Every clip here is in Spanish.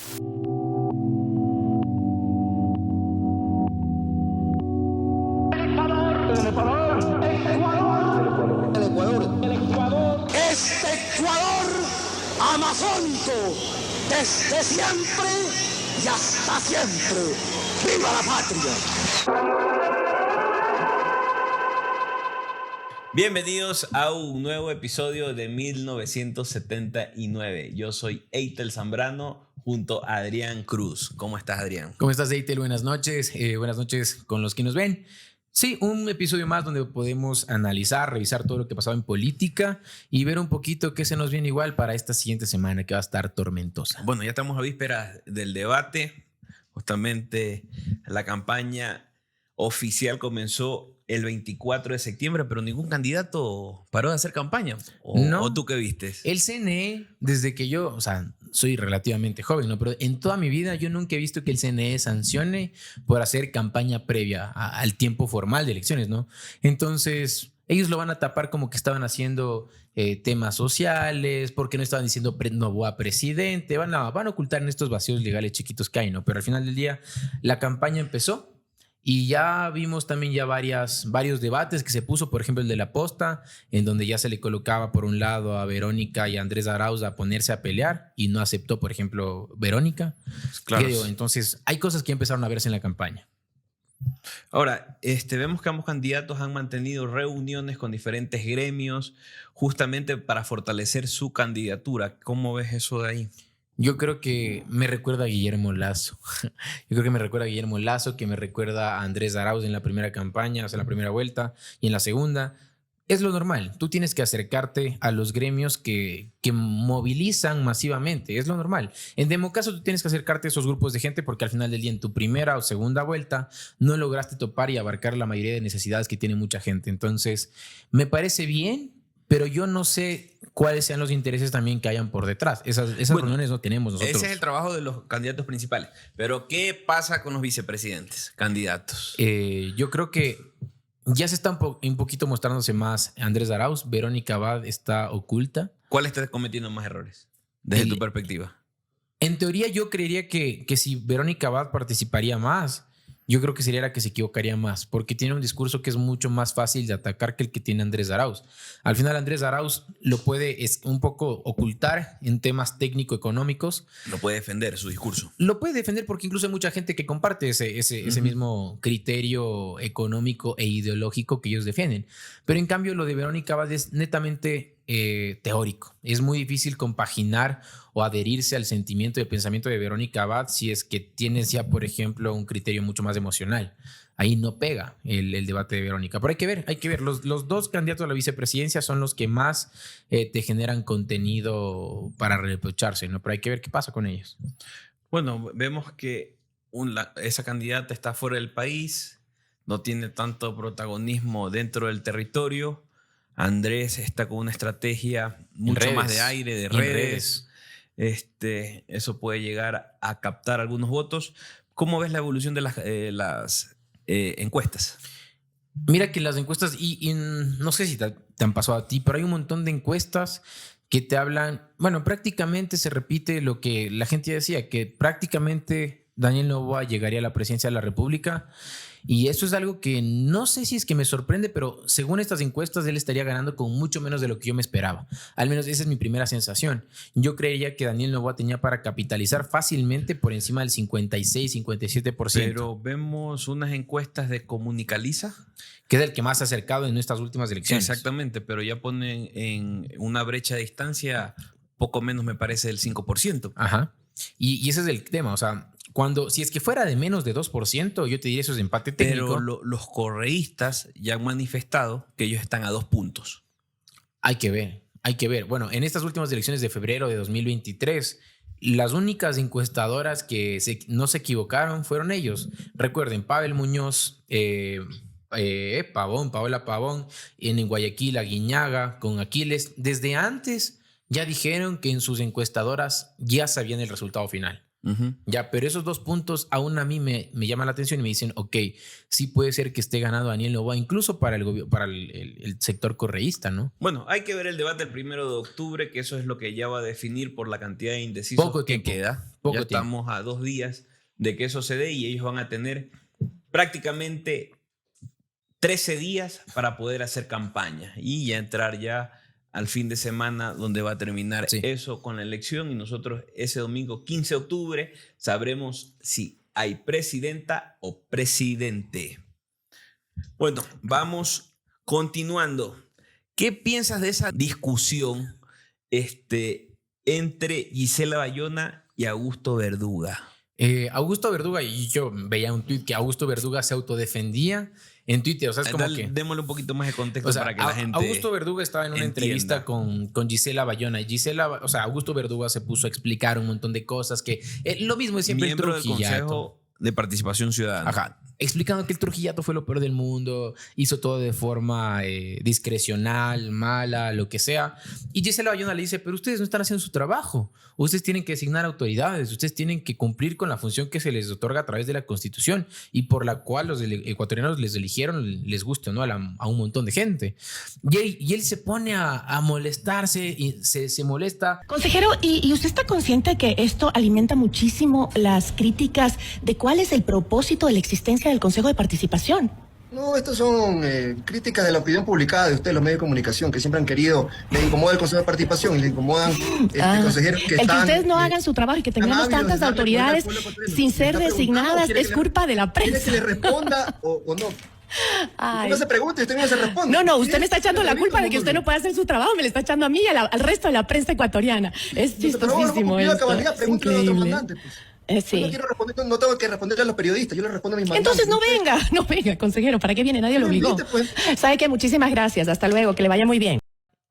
Este Ecuador amazónico, desde siempre y hasta siempre. ¡Viva la patria! Bienvenidos a un nuevo episodio de 1979. Yo soy Eitel Zambrano junto a Adrián Cruz. ¿Cómo estás, Adrián? ¿Cómo estás, Eitel? Buenas noches. Buenas noches con los que nos ven. Sí, un episodio más donde podemos analizar, revisar todo lo que ha pasado en política y ver un poquito qué se nos viene igual para esta siguiente semana que va a estar tormentosa. Bueno, ya estamos a vísperas del debate. Justamente la campaña oficial comenzó el 24 de septiembre, pero ningún candidato paró de hacer campaña. ¿O tú qué viste? El CNE, desde que yo, soy relativamente joven, ¿no? Pero en toda mi vida yo nunca he visto que el CNE sancione por hacer campaña previa al tiempo formal de elecciones, ¿no? Entonces, ellos lo van a tapar como que estaban haciendo temas sociales, porque no estaban diciendo Novoa presidente, van a ocultar en estos vacíos legales chiquitos que hay, ¿no? Pero al final del día, la campaña empezó. Y ya vimos también varios debates que se puso, por ejemplo el de la posta, en donde ya se le colocaba por un lado a Verónica y a Andrés Arauz a ponerse a pelear y no aceptó, por ejemplo, Verónica. Claro. Entonces hay cosas que empezaron a verse en la campaña. Ahora, vemos que ambos candidatos han mantenido reuniones con diferentes gremios justamente para fortalecer su candidatura. ¿Cómo ves eso de ahí? Yo creo que me recuerda a Guillermo Lasso. Que me recuerda a Andrés Arauz en la primera campaña, en la primera vuelta y en la segunda. Es lo normal. Tú tienes que acercarte a los gremios que movilizan masivamente. Es lo normal. En Democaso tú tienes que acercarte a esos grupos de gente porque al final del día en tu primera o segunda vuelta no lograste topar y abarcar la mayoría de necesidades que tiene mucha gente. Entonces, me parece bien, pero yo no sé cuáles sean los intereses también que hayan por detrás. Esas reuniones no tenemos nosotros. Ese es el trabajo de los candidatos principales. Pero ¿qué pasa con los vicepresidentes, candidatos? Yo creo que ya se está un poquito mostrándose más Andrés Arauz. Verónica Abad está oculta. ¿Cuál está cometiendo más errores desde tu perspectiva? En teoría yo creería que si Verónica Abad participaría más, yo creo que sería la que se equivocaría más, porque tiene un discurso que es mucho más fácil de atacar que el que tiene Andrés Arauz. Al final Andrés Arauz lo puede un poco ocultar en temas técnico-económicos. Lo puede defender su discurso. Lo puede defender porque incluso hay mucha gente que comparte ese mismo criterio económico e ideológico que ellos defienden. Pero en cambio lo de Verónica Abad es netamente teórico. Es muy difícil compaginar o adherirse al sentimiento y al pensamiento de Verónica Abad si es que tienes ya, por ejemplo, un criterio mucho más emocional. Ahí no pega el debate de Verónica. Pero hay que ver. Los dos candidatos a la vicepresidencia son los que más te generan contenido para reprocharse, ¿no? Pero hay que ver qué pasa con ellos. Bueno, vemos que esa candidata está fuera del país, no tiene tanto protagonismo dentro del territorio. Andrés está con una estrategia mucho más de aire, de redes. Eso puede llegar a captar algunos votos. ¿Cómo ves la evolución de las encuestas? Mira que las encuestas, y no sé si te han pasado a ti, pero hay un montón de encuestas que te hablan, bueno, prácticamente se repite lo que la gente ya decía, que prácticamente Daniel Noboa llegaría a la presidencia de la República. Y eso es algo que no sé si es que me sorprende, pero según estas encuestas él estaría ganando con mucho menos de lo que yo me esperaba. Al menos esa es mi primera sensación. Yo creía que Daniel Noboa tenía para capitalizar fácilmente por encima del 56-57%. Pero vemos unas encuestas de Comunicaliza, que es el que más se ha acercado en estas últimas elecciones. Exactamente, pero ya ponen en una brecha de distancia poco menos, me parece, del 5%. Ajá. Y ese es el tema, si es que fuera de menos de 2%, yo te diría eso es empate técnico. Pero los correístas ya han manifestado que ellos están a 2 puntos. Hay que ver. Bueno, en estas últimas elecciones de febrero de 2023, las únicas encuestadoras que no se equivocaron fueron ellos. Recuerden, Pavel Muñoz, Paola Pavón, en Guayaquil, Aguiñaga, con Aquiles. Desde antes ya dijeron que en sus encuestadoras ya sabían el resultado final. Ujú. Ya, pero esos 2 puntos aún a mí me llaman la atención y me dicen, ok, sí puede ser que esté ganando Daniel Noboa, incluso para el sector correísta, ¿no? Bueno, hay que ver el debate el 1 de octubre, que eso es lo que ya va a definir por la cantidad de indecisos Poco que tiempo, queda. poco Ya tiempo. estamos a 2 días de que eso se dé y ellos van a tener prácticamente 13 días para poder hacer campaña y ya entrar ya al fin de semana donde va a terminar Sí. eso con la elección y nosotros ese domingo 15 de octubre sabremos si hay presidenta o presidente. Bueno, vamos continuando. ¿Qué piensas de esa discusión entre Gisela Bayona y Augusto Verduga? Augusto Verduga, y yo veía un tuit que Augusto Verduga se autodefendía en Twitter, o sea, es como que... Démosle un poquito más de contexto O sea, para que la gente Augusto Verduga estaba en una entrevista entienda. con Gisela Bayona y o sea, Augusto Verduga se puso a explicar un montón de cosas que lo mismo es siempre Miembro el del Trujillato. Consejo de Participación Ciudadana. Ajá, explicando que el Trujillato fue lo peor del mundo, hizo todo de forma discrecional, mala, lo que sea. Y Gisela Bayona le dice, pero ustedes no están haciendo su trabajo. Ustedes tienen que designar autoridades, ustedes tienen que cumplir con la función que se les otorga a través de la Constitución y por la cual los ecuatorianos les eligieron, les guste o no, a un montón de gente. Y él se pone a molestarse y se molesta. Consejero, ¿y usted está consciente que esto alimenta muchísimo las críticas de cuál es el propósito de la existencia del Consejo de Participación? No, estas son críticas de la opinión publicada de ustedes, los medios de comunicación, que siempre han querido, les incomoda el Consejo de Participación y les incomodan consejeros que el están... que ustedes no hagan su trabajo y que tengamos tantas autoridades sin ser designadas es culpa de la ¿Quiere que prensa. le responda o no? Ay. No se pregunte, usted no se responde. No, usted me está echando la culpa de que usted no puede hacer su trabajo, me le está echando a mí y al resto de la prensa ecuatoriana. Es chistosísimo esto. Es increíble. Sí. Yo no quiero responder, no tengo que responderle a los periodistas, yo le respondo a mis mandantes. Entonces no venga, consejero, ¿para qué viene? Nadie lo obligó. Pues. ¿Sabe qué? Muchísimas gracias, hasta luego, que le vaya muy bien.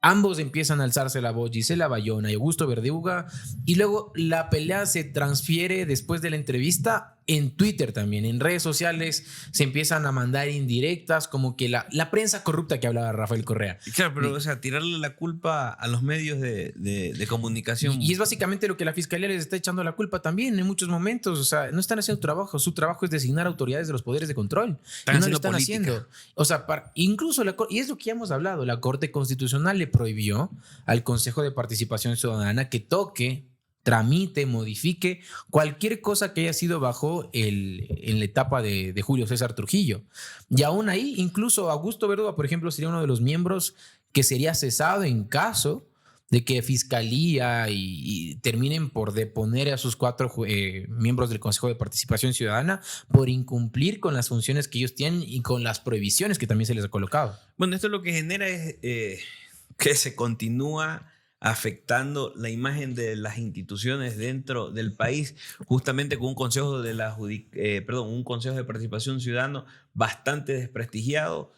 Ambos empiezan a alzarse la voz, Gisela Bayona y Augusto Verduga, y luego la pelea se transfiere después de la entrevista en Twitter también, en redes sociales se empiezan a mandar indirectas, como que la prensa corrupta que hablaba Rafael Correa. Claro, pero o sea, tirarle la culpa a los medios de comunicación. Y es básicamente lo que la fiscalía les está echando la culpa también en muchos momentos. O sea, no están haciendo trabajo. Su trabajo es designar autoridades de los poderes de control. Y no lo están haciendo. O sea, incluso, y es lo que ya hemos hablado, la Corte Constitucional le prohibió al Consejo de Participación Ciudadana que toque, tramite, modifique cualquier cosa que haya sido bajo en la etapa de Julio César Trujillo. Y aún ahí, incluso Augusto Verduga, por ejemplo, sería uno de los miembros que sería cesado en caso de que Fiscalía y terminen por deponer a sus 4 miembros del Consejo de Participación Ciudadana por incumplir con las funciones que ellos tienen y con las prohibiciones que también se les ha colocado. Bueno, esto lo que genera es que se continúa afectando la imagen de las instituciones dentro del país, justamente con un consejo un consejo de participación ciudadano bastante desprestigiado.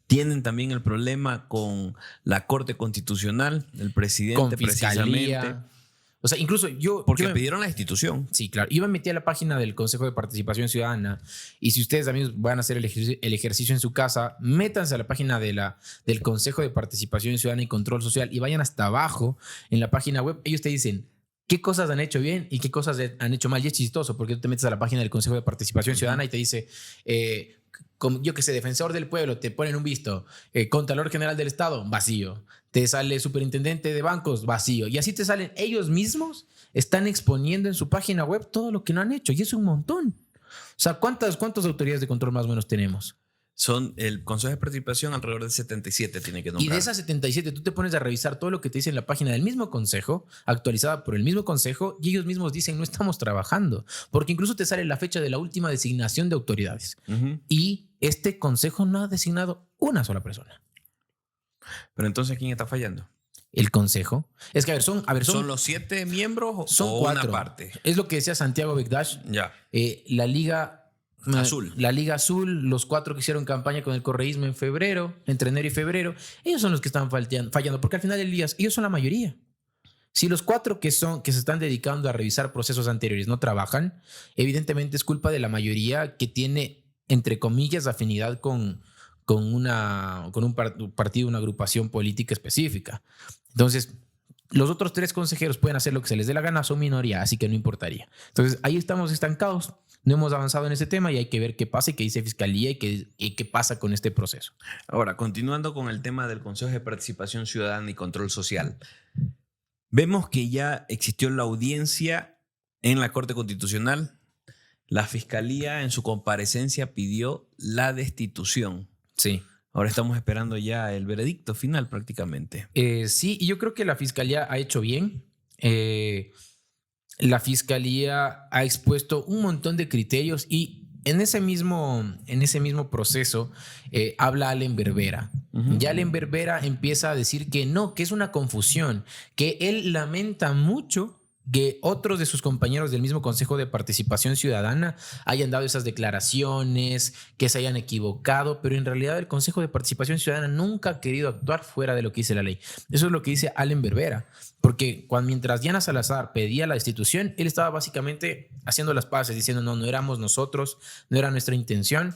Tienen también el problema con la Corte Constitucional, el presidente con Fiscalía. precisamente. O sea, incluso Porque pidieron la destitución. Sí, claro. Yo me metí a la página del Consejo de Participación Ciudadana y si ustedes, amigos, van a hacer el ejercicio en su casa, métanse a la página del Consejo de Participación Ciudadana y Control Social y vayan hasta abajo en la página web. Ellos te dicen qué cosas han hecho bien y qué cosas han hecho mal. Y es chistoso porque tú te metes a la página del Consejo de Participación Ciudadana y te dice... como yo que sé, defensor del pueblo, te ponen un visto, Contralor General del Estado, vacío, te sale superintendente de bancos, vacío, y así te salen ellos mismos, están exponiendo en su página web todo lo que no han hecho, y es un montón. O sea, ¿cuántas autoridades de control más o menos tenemos? Son el Consejo de Participación alrededor de 77 tiene que nombrar. Y de esas 77 tú te pones a revisar todo lo que te dice en la página del mismo consejo, actualizada por el mismo consejo, y ellos mismos dicen no estamos trabajando, porque incluso te sale la fecha de la última designación de autoridades. Y este consejo no ha designado una sola persona. Pero entonces, ¿quién está fallando? El consejo. Es que, ¿Son los 7 miembros son o 4. una parte? Es lo que decía Santiago Begdash. Ya. La Liga Azul. La Liga Azul, los 4 que hicieron campaña con el correísmo en febrero, entre enero y febrero, ellos son los que están fallando, porque al final del día ellos son la mayoría. Si los 4 que se están dedicando a revisar procesos anteriores no trabajan, evidentemente es culpa de la mayoría que tiene, entre comillas, afinidad con un partido, una agrupación política específica. Entonces, los otros 3 consejeros pueden hacer lo que se les dé la gana, son minoría, así que no importaría. Entonces, ahí estamos estancados. No hemos avanzado en ese tema y hay que ver qué pasa y qué dice Fiscalía y qué pasa con este proceso. Ahora, continuando con el tema del Consejo de Participación Ciudadana y Control Social, vemos que ya existió la audiencia en la Corte Constitucional. La Fiscalía en su comparecencia pidió la destitución. Sí. Ahora estamos esperando ya el veredicto final prácticamente. Sí, y yo creo que la Fiscalía ha hecho bien. La Fiscalía ha expuesto un montón de criterios y en ese mismo proceso habla Allen Berbera. Y Allen Berbera empieza a decir que no, que es una confusión, que él lamenta mucho que otros de sus compañeros del mismo Consejo de Participación Ciudadana hayan dado esas declaraciones, que se hayan equivocado, pero en realidad el Consejo de Participación Ciudadana nunca ha querido actuar fuera de lo que dice la ley. Eso es lo que dice Allen Berbera, porque mientras Diana Salazar pedía la destitución, él estaba básicamente haciendo las paces, diciendo no éramos nosotros, no era nuestra intención,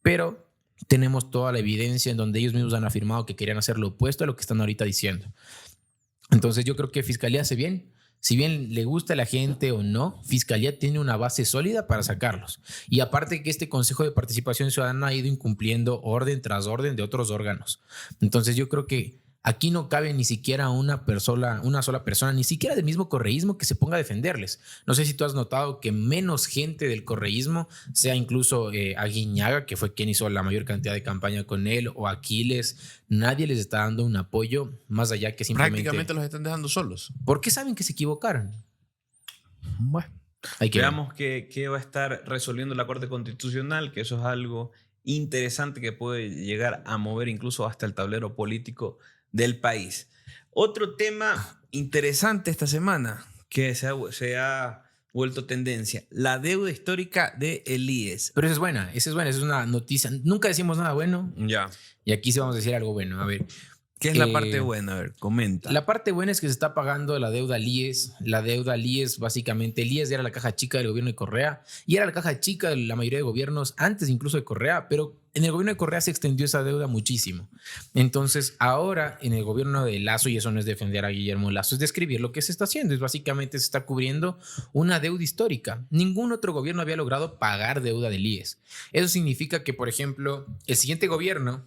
pero tenemos toda la evidencia en donde ellos mismos han afirmado que querían hacer lo opuesto a lo que están ahorita diciendo. Entonces yo creo que Fiscalía hace bien. Si bien le gusta a la gente o no, Fiscalía tiene una base sólida para sacarlos. Y aparte que este Consejo de Participación Ciudadana ha ido incumpliendo orden tras orden de otros órganos. Entonces yo creo que aquí no cabe ni siquiera una sola persona, ni siquiera del mismo correísmo que se ponga a defenderles. No sé si tú has notado que menos gente del correísmo, sea incluso Aguiñaga, que fue quien hizo la mayor cantidad de campaña con él, o Aquiles, nadie les está dando un apoyo más allá que simplemente... Prácticamente los están dejando solos. ¿Por qué saben que se equivocaron? Bueno, hay que veamos qué va a estar resolviendo la Corte Constitucional, que eso es algo interesante que puede llegar a mover incluso hasta el tablero político del país. Otro tema interesante esta semana que se ha vuelto tendencia, la deuda histórica de el IES. Pero esa es buena, esa es una noticia. Nunca decimos nada bueno Ya. y aquí sí vamos a decir algo bueno. A ver, ¿Qué es la parte buena? A ver, comenta. la parte buena es que se está pagando la deuda al IES. La deuda al IES, básicamente, el IES era la caja chica del gobierno de Correa y era la caja chica de la mayoría de gobiernos antes incluso de Correa, pero en el gobierno de Correa se extendió esa deuda muchísimo. Entonces, ahora en el gobierno de Lazo, y eso no es defender a Guillermo Lazo, es describir lo que se está haciendo. Es básicamente se está cubriendo una deuda histórica. Ningún otro gobierno había logrado pagar deuda del IES. Eso significa que, por ejemplo, el siguiente gobierno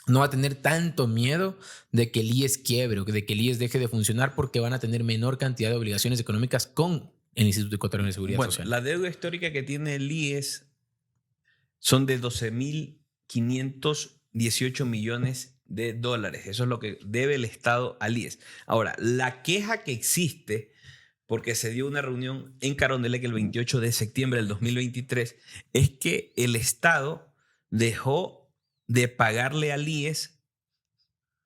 no va a tener tanto miedo de que el IES quiebre o de que el IES deje de funcionar porque van a tener menor cantidad de obligaciones económicas con el Instituto Ecuatoriano de Seguridad Social. La deuda histórica que tiene el IES son de 12.518 millones de dólares. Eso es lo que debe el Estado al IES. Ahora, la queja que existe, porque se dio una reunión en Carondelet el 28 de septiembre del 2023, es que el Estado dejó de pagarle al IES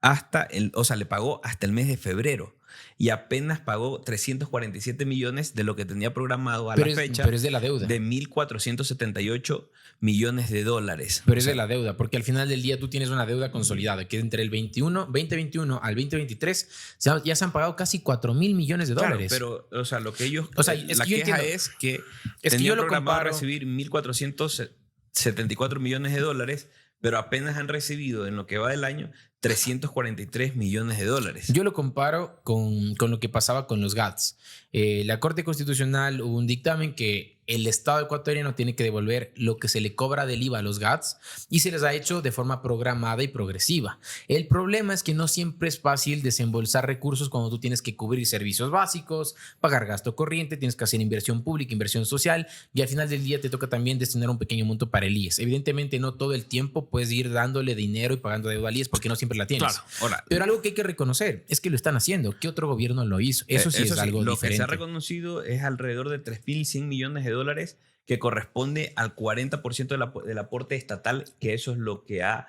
le pagó hasta el mes de febrero y apenas pagó 347 millones de lo que tenía programado a la fecha. Pero es de la deuda. De 1.478 millones de dólares. Pero es de la deuda, porque al final del día tú tienes una deuda consolidada que entre el 2021 al 2023 ya se han pagado casi 4.000 millones de dólares. Claro, pero lo que ellos... la queja es que yo lo programado comparo recibir 1.474 millones de dólares, pero apenas han recibido en lo que va del año 343 millones de dólares. Yo lo comparo con lo que pasaba con los GATS. La Corte Constitucional hubo un dictamen que el Estado ecuatoriano tiene que devolver lo que se le cobra del IVA a los GATS y se les ha hecho de forma programada y progresiva. El problema es que no siempre es fácil desembolsar recursos cuando tú tienes que cubrir servicios básicos, pagar gasto corriente, tienes que hacer inversión pública, inversión social y al final del día te toca también destinar un pequeño monto para el IES. Evidentemente no todo el tiempo puedes ir dándole dinero y pagando deuda al IES porque no siempre la tienes. Claro. Ahora, pero algo que hay que reconocer es que lo están haciendo. ¿Qué otro gobierno lo hizo? Eso sí es algo lo diferente. Que se ha reconocido es alrededor de 3.100 millones de dólares que corresponde al 40% del aporte estatal, que eso es lo que ha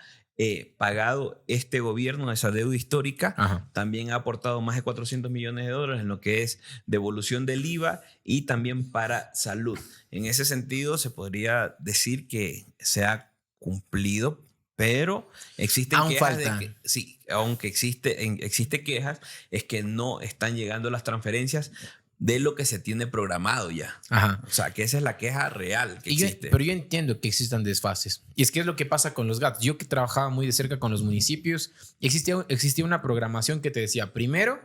pagado este gobierno de esa deuda histórica. Ajá. También ha aportado más de 400 millones de dólares en lo que es devolución del IVA y también para salud. En ese sentido, se podría decir que se ha cumplido, pero existen aún quejas falta. de que, sí, aunque existe quejas, es que no están llegando las transferencias de lo que se tiene programado ya. Ajá. O sea, que esa es la queja real que existe. Pero yo entiendo que existan desfases. Y es que es lo que pasa con los GATS. Yo que trabajaba muy de cerca con los municipios, existía una programación que te decía, primero,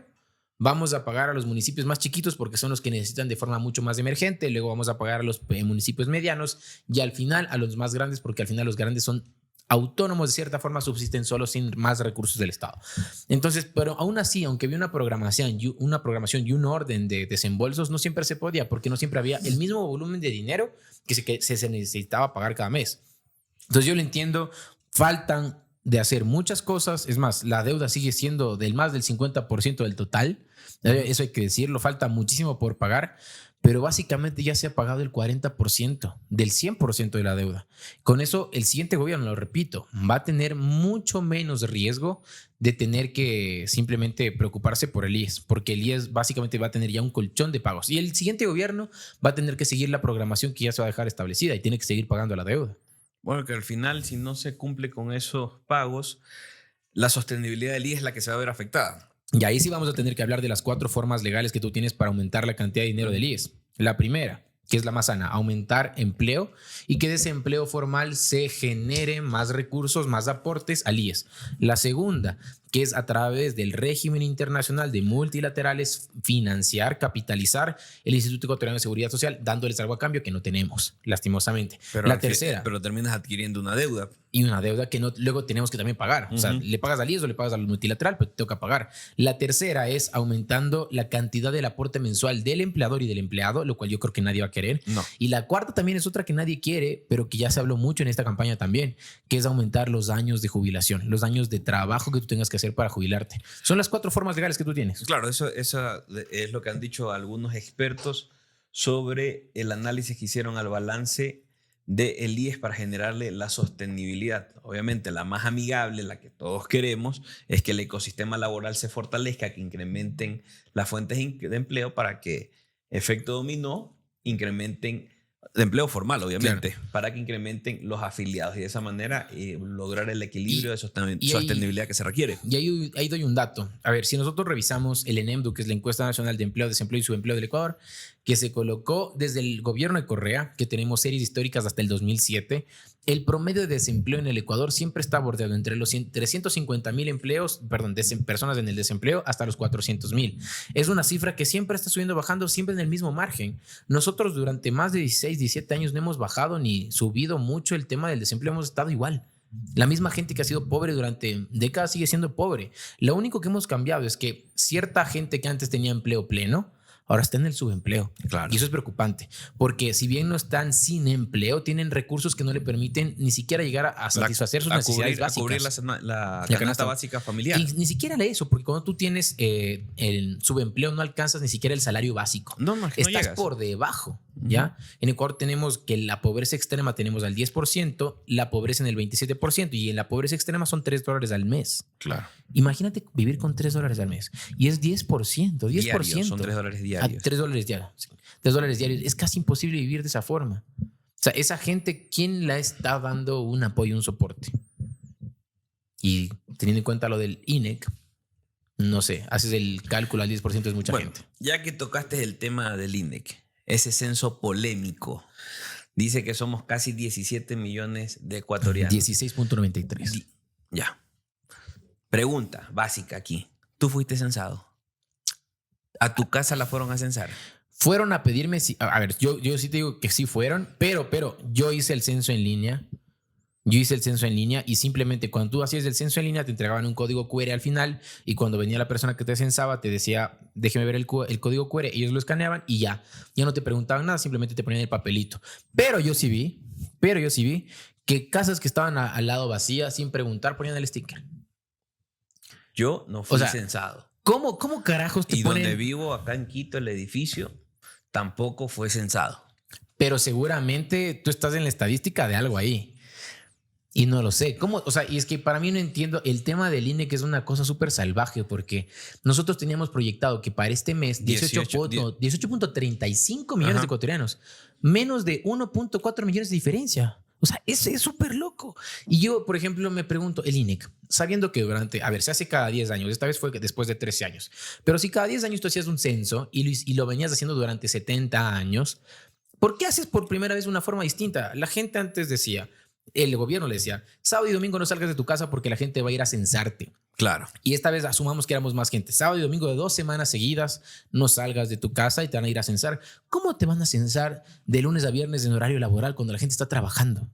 vamos a pagar a los municipios más chiquitos porque son los que necesitan de forma mucho más emergente, luego vamos a pagar a los municipios medianos y al final a los más grandes, porque al final los grandes son autónomos, de cierta forma subsisten solo sin más recursos del Estado. Entonces, pero aún así, aunque había una programación y un orden de desembolsos, no siempre se podía, porque no siempre había el mismo volumen de dinero que se necesitaba pagar cada mes. Entonces yo lo entiendo, faltan de hacer muchas cosas, es más, la deuda sigue siendo del más del 50% del total, eso hay que decirlo, falta muchísimo por pagar, pero básicamente ya se ha pagado el 40% del 100% de la deuda. Con eso, el siguiente gobierno, lo repito, va a tener mucho menos riesgo de tener que simplemente preocuparse por el IES, porque el IES básicamente va a tener ya un colchón de pagos. Y el siguiente gobierno va a tener que seguir la programación que ya se va a dejar establecida y tiene que seguir pagando la deuda. Bueno, que al final, si no se cumple con esos pagos, la sostenibilidad del IES es la que se va a ver afectada. Y ahí sí vamos a tener que hablar de las 4 formas legales que tú tienes para aumentar la cantidad de dinero del IES. La primera, que es la más sana, aumentar empleo y que de ese empleo formal se genere más recursos, más aportes al IES. La segunda, que es a través del régimen internacional de multilaterales financiar, capitalizar el Instituto Ecuatoriano de Seguridad Social, dándoles algo a cambio que no tenemos, lastimosamente. Pero la tercera. Pero terminas adquiriendo una deuda. Y una deuda que no, luego tenemos que también pagar. O sea, le pagas al IES o le pagas al multilateral, pero te toca pagar. La tercera es aumentando la cantidad del aporte mensual del empleador y del empleado, lo cual yo creo que nadie va a querer. No. Y la cuarta también es otra que nadie quiere, pero que ya se habló mucho en esta campaña también, que es aumentar los años de jubilación, los años de trabajo que tú tengas que hacer para jubilarte. Son las 4 formas legales que tú tienes. Claro, eso es lo que han dicho algunos expertos sobre el análisis que hicieron al balance del IES para generarle la sostenibilidad. Obviamente la más amigable, la que todos queremos, es que el ecosistema laboral se fortalezca, que incrementen las fuentes de empleo para que, efecto dominó, incrementen de empleo formal, obviamente, claro, para que incrementen los afiliados y de esa manera lograr el equilibrio de sostenibilidad que se requiere. Y ahí doy un dato. A ver, si nosotros revisamos el ENEMDU, que es la Encuesta Nacional de Empleo, Desempleo y Subempleo del Ecuador, que se colocó desde el gobierno de Correa, que tenemos series históricas hasta el 2007, el promedio de desempleo en el Ecuador siempre está bordeado entre los 350,000 personas en el desempleo hasta los 400,000. Es una cifra que siempre está subiendo, bajando, siempre en el mismo margen. Nosotros durante más de 16, 17 años no hemos bajado ni subido mucho el tema del desempleo, hemos estado igual. La misma gente que ha sido pobre durante décadas sigue siendo pobre. Lo único que hemos cambiado es que cierta gente que antes tenía empleo pleno, ahora está en el subempleo. Claro. Y eso es preocupante, porque si bien no están sin empleo, tienen recursos que no le permiten ni siquiera llegar a satisfacer sus necesidades básicas. A cubrir la canasta básica familiar. Y ni siquiera eso, porque cuando tú tienes el subempleo no alcanzas ni siquiera el salario básico. No Estás llegas por debajo. ¿Ya? En Ecuador tenemos que la pobreza extrema tenemos al 10%, la pobreza en el 27% y en la pobreza extrema son $3 al mes. Claro. Imagínate vivir con $3 al mes y es 10%. Diarios, son $3 diarios. $3 diarios. Sí. $3 diarios. Es casi imposible vivir de esa forma. O sea, esa gente, ¿quién la está dando un apoyo, un soporte? Y teniendo en cuenta lo del INEC, no sé, haces el cálculo al 10% es mucha gente. Ya que tocaste el tema del INEC, ese censo polémico dice que somos casi 17 millones de ecuatorianos. 16.93. Ya. Pregunta básica aquí. ¿Tú fuiste censado? ¿A tu casa la fueron a censar? Fueron a pedirme... A ver, yo sí te digo que sí fueron, pero yo hice el censo en línea. Yo hice el censo en línea y simplemente cuando tú hacías el censo en línea te entregaban un código QR al final y cuando venía la persona que te censaba te decía, déjeme ver el código QR, ellos lo escaneaban y ya no te preguntaban nada, simplemente te ponían el papelito. Pero yo sí vi que casas que estaban al lado vacías sin preguntar ponían el sticker. Yo no fui censado. ¿Cómo carajos te ponen? Y donde vivo, acá en Quito, el edificio, tampoco fue censado. Pero seguramente tú estás en la estadística de algo ahí. Y no lo sé. ¿Cómo? O sea, y es que para mí no entiendo el tema del INE, que es una cosa súper salvaje, porque nosotros teníamos proyectado que para este mes 18.35 millones de ecuatorianos, menos de 1.4 millones de diferencia. O sea, es súper loco. Y yo, por ejemplo, me pregunto, el INEC, sabiendo que se hace cada 10 años, esta vez fue después de 13 años, pero si cada 10 años tú hacías un censo y lo venías haciendo durante 70 años, ¿por qué haces por primera vez una forma distinta? La gente antes decía, El gobierno le decía, sábado y domingo no salgas de tu casa porque la gente va a ir a censarte. Claro. Y esta vez asumamos que éramos más gente. Sábado y domingo de 2 semanas seguidas no salgas de tu casa y te van a ir a censar. ¿Cómo te van a censar de lunes a viernes en horario laboral cuando la gente está trabajando?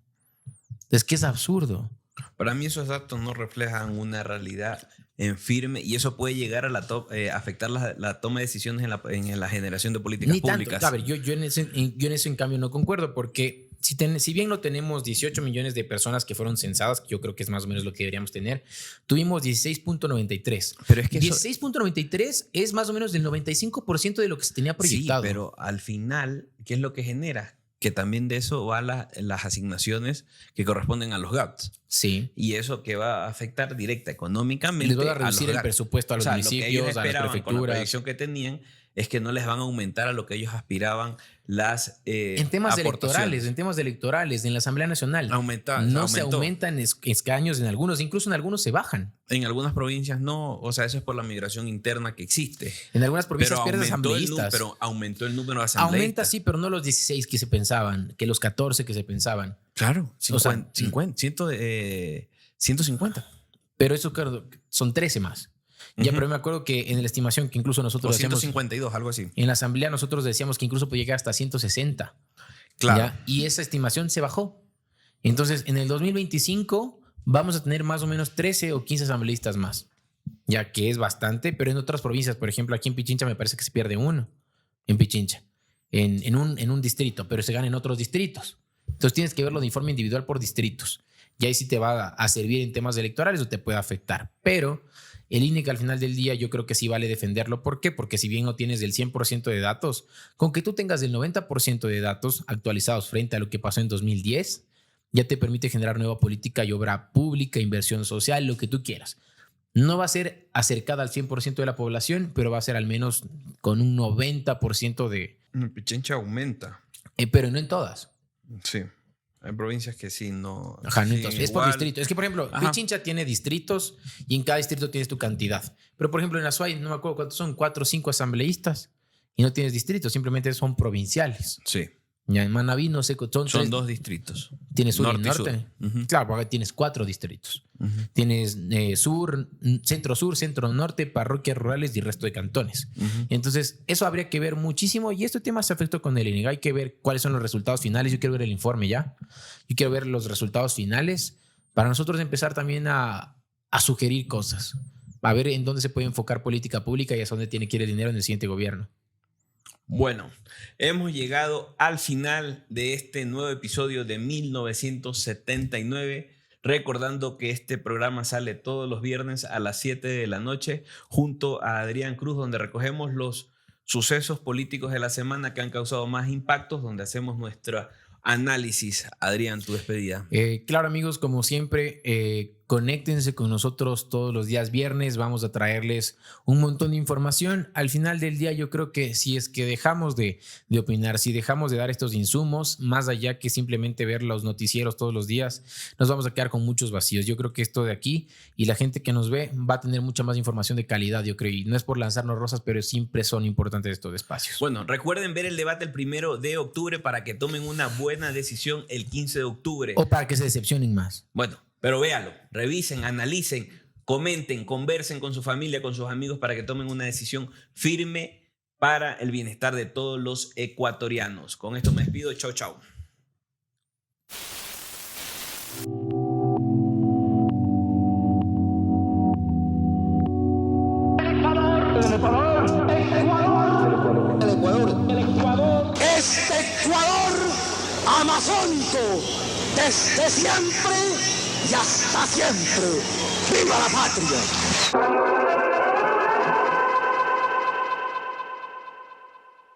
Es que es absurdo. Para mí esos datos no reflejan una realidad en firme y eso puede llegar a afectar la toma de decisiones en la generación de políticas públicas. Tanto. A ver, yo en eso en cambio no concuerdo porque si bien no tenemos 18 millones de personas que fueron censadas, que yo creo que es más o menos lo que deberíamos tener, tuvimos 16.93. Pero es que 16.93 es más o menos del 95% de lo que se tenía proyectado. Sí, pero al final, ¿qué es lo que genera? Que también de eso van las asignaciones que corresponden a los GATS. Sí. Y eso que va a afectar directa económicamente les va a reducir el presupuesto a los municipios, lo que ellos a las esperaban con la prefecturas. proyección que tenían es que no les van a aumentar a lo que ellos aspiraban las en temas electorales, en la Asamblea Nacional. Se aumentan escaños en algunos, incluso en algunos se bajan. En algunas provincias no, o sea, eso es por la migración interna que existe. En algunas provincias pierdes asambleístas. Pero aumentó el número de asambleístas. Aumenta sí, pero no los 16 que se pensaban, que los 14 que se pensaban. Claro, 150. Pero eso, claro, son 13 más. Ya, pero me acuerdo que en la estimación que incluso nosotros 152, algo así. En la asamblea nosotros decíamos que incluso podía llegar hasta 160. Claro. ¿Ya? Y esa estimación se bajó. Entonces, en el 2025 vamos a tener más o menos 13 o 15 asambleístas más. Ya que es bastante, pero en otras provincias, por ejemplo, aquí en Pichincha me parece que se pierde uno. En Pichincha. En un distrito, pero se gana en otros distritos. Entonces tienes que verlo de forma individual por distritos. Y ahí sí te va a servir en temas electorales o te puede afectar. Pero el INE, que al final del día yo creo que sí vale defenderlo. ¿Por qué? Porque si bien no tienes el 100% de datos, con que tú tengas el 90% de datos actualizados frente a lo que pasó en 2010, ya te permite generar nueva política y obra pública, inversión social, lo que tú quieras. No va a ser acercada al 100% de la población, pero va a ser al menos con un 90% de... En Pichincha aumenta. Pero no en todas. Sí. Hay provincias que sí, no. Ajá, no, entonces, es por igual. distrito. Es que, por ejemplo, Pichincha tiene distritos y en cada distrito tienes tu cantidad. Pero, por ejemplo, en Azuay, no me acuerdo cuántos son, 4 o 5 asambleístas y no tienes distritos, simplemente son provinciales. Sí. Ya en Manabí, no sé, son 2 distritos. Tienes sur y Norte norte. y sur. Claro, porque tienes 4 distritos. Tienes sur, centro norte, parroquias rurales y resto de cantones. Entonces, eso habría que ver muchísimo. Y este tema se afectó con el INE. Hay que ver cuáles son los resultados finales. Yo quiero ver el informe ya. Yo quiero ver los resultados finales para nosotros empezar también a sugerir cosas. A ver en dónde se puede enfocar política pública y hacia dónde tiene que ir el dinero en el siguiente gobierno. Bueno, hemos llegado al final de este nuevo episodio de 1979, recordando que este programa sale todos los viernes a las 7 de la noche junto a Adrián Cruz, donde recogemos los sucesos políticos de la semana que han causado más impactos, donde hacemos nuestro análisis. Adrián, tu despedida. Claro, amigos, como siempre, conéctense con nosotros todos los días viernes. Vamos a traerles un montón de información. Al final del día, yo creo que si es que dejamos de opinar, si dejamos de dar estos insumos, más allá que simplemente ver los noticieros todos los días, nos vamos a quedar con muchos vacíos. Yo creo que esto de aquí y la gente que nos ve va a tener mucha más información de calidad, yo creo. Y no es por lanzarnos rosas, pero siempre son importantes estos espacios. Bueno, recuerden ver el debate el 1 de octubre para que tomen una buena decisión el 15 de octubre. O para que se decepcionen más. Bueno, pero véalo, revisen, analicen, comenten, conversen con su familia, con sus amigos para que tomen una decisión firme para el bienestar de todos los ecuatorianos. Con esto me despido. Chau, chau. Este Ecuador amazónico, desde siempre y hasta siempre. ¡Viva la patria!